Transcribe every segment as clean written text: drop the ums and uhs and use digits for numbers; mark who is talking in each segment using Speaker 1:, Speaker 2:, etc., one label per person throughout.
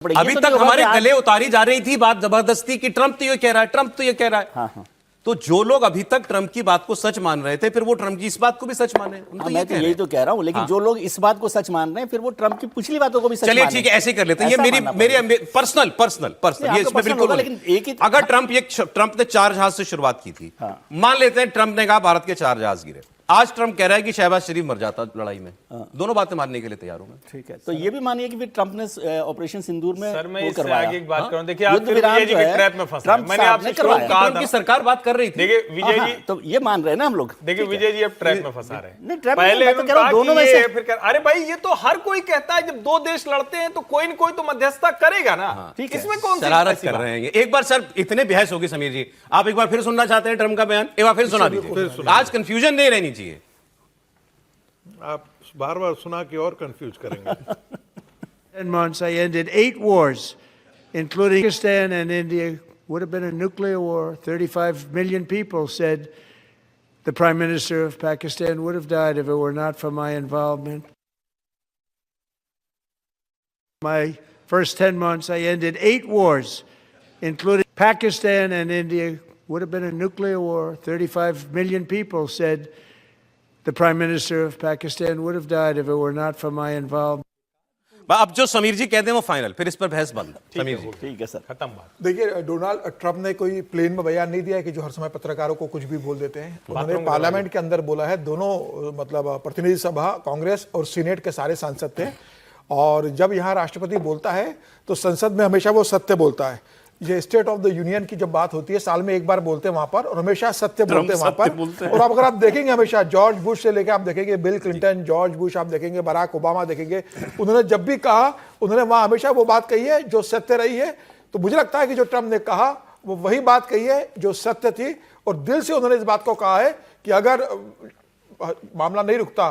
Speaker 1: अभी तक हमारे गले उतारी जा रही थी बात जबरदस्ती की ट्रंप तो ये कह रहा है, ट्रंप तो ये कह रहा है। हाँ। तो जो लोग अभी तक ट्रंप की बात को सच मान रहे थे, फिर वो ट्रंप की इस बात को भी सच माने।
Speaker 2: मैं तो यही तो कह रहा हूं, लेकिन जो लोग इस बात को सच मान रहे हैं, फिर वो ट्रंप की पिछली बातों को भी सच माने।
Speaker 1: चलिए ठीक है, ऐसे कर लेते हैं। ये मेरी पर्सनल ये इसमें बिल्कुल, लेकिन एक ही अगर ट्रंप ने 4 जहाज से शुरुआत की थी, मान लेते हैं ट्रंप ने कहा भारत के 4 जहाज गिरे। आज ट्रंप कह रहा है कि शहबाज शरीफ मर जाता लड़ाई में। दोनों बातें मानने के लिए तैयार हूं मैं।
Speaker 2: ठीक है, तो ये भी मानिए कि फिर ट्रंप ने ऑपरेशन सिंदूर में
Speaker 3: सर मैं इससे आगे एक बात करूं। देखिए आप विजय जी के ट्रैप में फंस रहे हैं। मैंने आपसे कहा
Speaker 1: ट्रंप की सरकार बात कर रही थी।
Speaker 3: देखिए विजय जी,
Speaker 2: तो ये मान रहे हैं ना हम लोग।
Speaker 3: देखिए विजय जी अब ट्रैप में फंसा रहे हैं।
Speaker 2: पहले तो कह रहा हूं दोनों में से
Speaker 3: फिर अरे भाई ये तो हर कोई कहता है जब 2 देश लड़ते हैं तो कोई न कोई तो मध्यस्थता करेगा ना। इसमें कौन सी
Speaker 1: शरारत कर रहे हैं। एक बार सर इतने बहस होगी समीर जी, आप एक बार फिर सुनना चाहते हैं ट्रंप का बयान? एक बार फिर सुना दीजिए, आज कंफ्यूजन नहीं रहनी चाहिए।
Speaker 4: आप बार-बार सुना के और कंफ्यूज करेंगे।
Speaker 5: 10 months, I ended 8 wars, including Pakistan and India. Would have been a nuclear war. 35 million people said the Prime Minister of Pakistan would have died if it were not for my involvement. My first 10 months, I ended 8 wars, including Pakistan and India. Would have been a nuclear war. 35 million people said the Prime Minister of Pakistan would have died if it were not for my involvement.
Speaker 1: अब जो समीर जी कहते हैं वो final, फिर इस पर बहस बंद। समीर जी
Speaker 2: ठीक है सर,
Speaker 3: खत्म बात।
Speaker 4: देखिए डोनाल्ड ट्रंप ने कोई प्लेन में बयान नहीं दिया है कि जो हर समय पत्रकारों को कुछ भी बोल देते हैं। उन्होंने पार्लियामेंट के अंदर बोला है। दोनों मतलब प्रतिनिधि सभा, कांग्रेस और सीनेट के सारे सांसद थे, और जब यहाँ राष्ट्रपति बोलता है तो संसद में हमेशा वो सत्य बोलता है। ये स्टेट ऑफ द यूनियन की जब बात होती है, साल में एक बार बोलते हैं वहां पर, और हमेशा सत्य बोलते हैं वहां पर। और अब अगर आप देखेंगे हमेशा जॉर्ज बुश से लेकर आप देखेंगे बिल क्लिंटन, जॉर्ज बुश, आप देखेंगे बराक ओबामा देखेंगे, उन्होंने जब भी कहा उन्होंने वहां हमेशा वो बात कही है जो सत्य रही है। तो मुझे लगता है कि जो ट्रंप ने कहा वो वही बात कही है जो सत्य थी, और दिल से उन्होंने इस बात को कहा है कि अगर मामला नहीं रुकता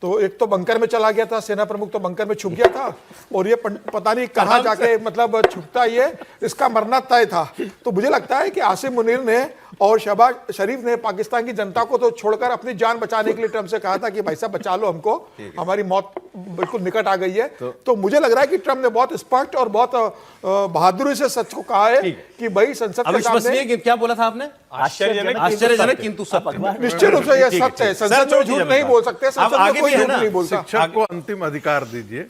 Speaker 4: तो एक तो बंकर में चला गया था, सेना प्रमुख तो बंकर में छुप गया था, और ये पता नहीं कहां जाके मतलब छुपता, ये इसका मरना तय था। तो मुझे लगता है कि आसिम मुनीर ने और शहबाज शरीफ ने पाकिस्तान की जनता को तो छोड़कर अपनी जान बचाने के लिए ट्रंप से कहा था कि भाई साहब बचा लो हमको, हमारी मौत बिल्कुल निकट आ गई है। तो मुझे लग रहा है कि ट्रंप ने बहुत स्पष्ट और बहुत बहादुरी से सच को कहा है कि भाई संसद के सामने।
Speaker 1: क्या बोला था आपने? आश्चर्यजनक किंतु सत्य।
Speaker 4: निश्चित रूप से यह सत्य है, संसद में झूठ नहीं बोल सकते, संसद में कोई झूठ नहीं बोलता।
Speaker 6: शिक्षक को अंतिम अधिकार दीजिए,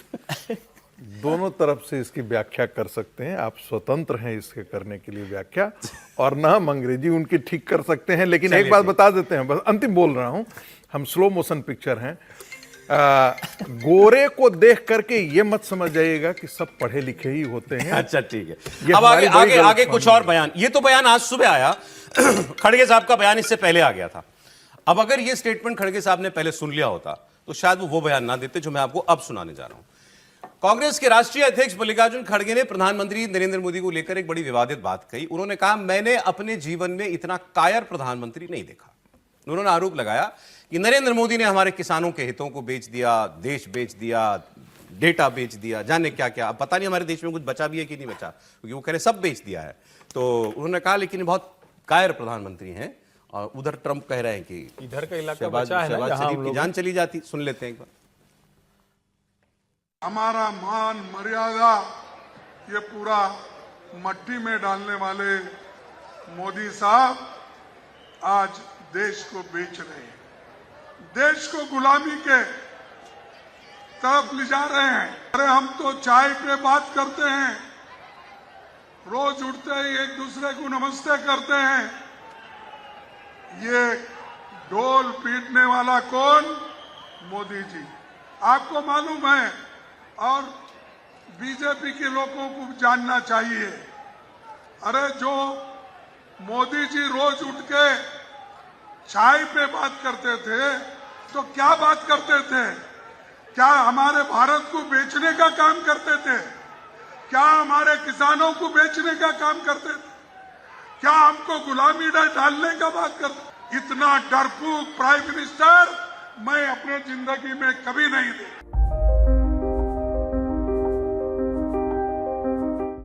Speaker 6: दोनों तरफ से इसकी व्याख्या कर सकते हैं, आप स्वतंत्र हैं इसके करने के लिए व्याख्या, और ना हम अंग्रेजी उनकी ठीक कर सकते हैं। लेकिन एक बात बता देते हैं, बस अंतिम बोल रहा हूं, हम स्लो मोशन पिक्चर हैं। गोरे को देख करके ये मत समझ जाइएगा कि सब पढ़े लिखे ही होते हैं।
Speaker 1: अच्छा ठीक है, अब आगे कुछ और बयान। ये तो बयान आज सुबह आया, खड़गे साहब का बयान इससे पहले आ गया था। अब अगर ये स्टेटमेंट खड़गे साहब ने पहले सुन लिया होता तो शायद वो बयान ना देते जो मैं आपको अब सुनाने जा रहा हूं। कांग्रेस के राष्ट्रीय अध्यक्ष मल्लिकार्जुन खड़गे ने प्रधानमंत्री नरेंद्र मोदी को लेकर एक बड़ी विवादित बात कही। उन्होंने कहा, मैंने अपने जीवन में इतना कायर प्रधानमंत्री नहीं देखा। उन्होंने आरोप लगाया कि नरेंद्र मोदी ने हमारे किसानों के हितों को बेच दिया, देश बेच दिया, डेटा बेच दिया, जाने क्या क्या। अब पता नहीं हमारे देश में कुछ बचा भी है कि नहीं बचा, क्योंकि वो कह रहे सब बेच दिया है। तो उन्होंने कहा लेकिन बहुत कायर प्रधानमंत्री हैं। और उधर ट्रंप कह रहे हैं कि
Speaker 3: इधर का इलाका बचा है ना,
Speaker 1: शरीफ की जान चली जाती। सुन लेते हैं एक बार।
Speaker 7: हमारा मान मर्यादा ये पूरा मट्टी में डालने वाले मोदी साहब आज देश को बेच रहे हैं, देश को गुलामी के तरफ ले जा रहे हैं। अरे हम तो चाय पे बात करते हैं, रोज उठते ही एक दूसरे को नमस्ते करते हैं। ये ढोल पीटने वाला कौन? मोदी जी। आपको मालूम है, और बीजेपी के लोगों को जानना चाहिए। अरे जो मोदी जी रोज उठ के चाय पे बात करते थे तो क्या बात करते थे? क्या हमारे भारत को बेचने का काम करते थे? क्या हमारे किसानों को बेचने का काम करते थे? क्या हमको गुलामी डालने का बात करते? इतना डरपोक प्राइम मिनिस्टर मैं अपने जिंदगी में कभी नहीं देखा।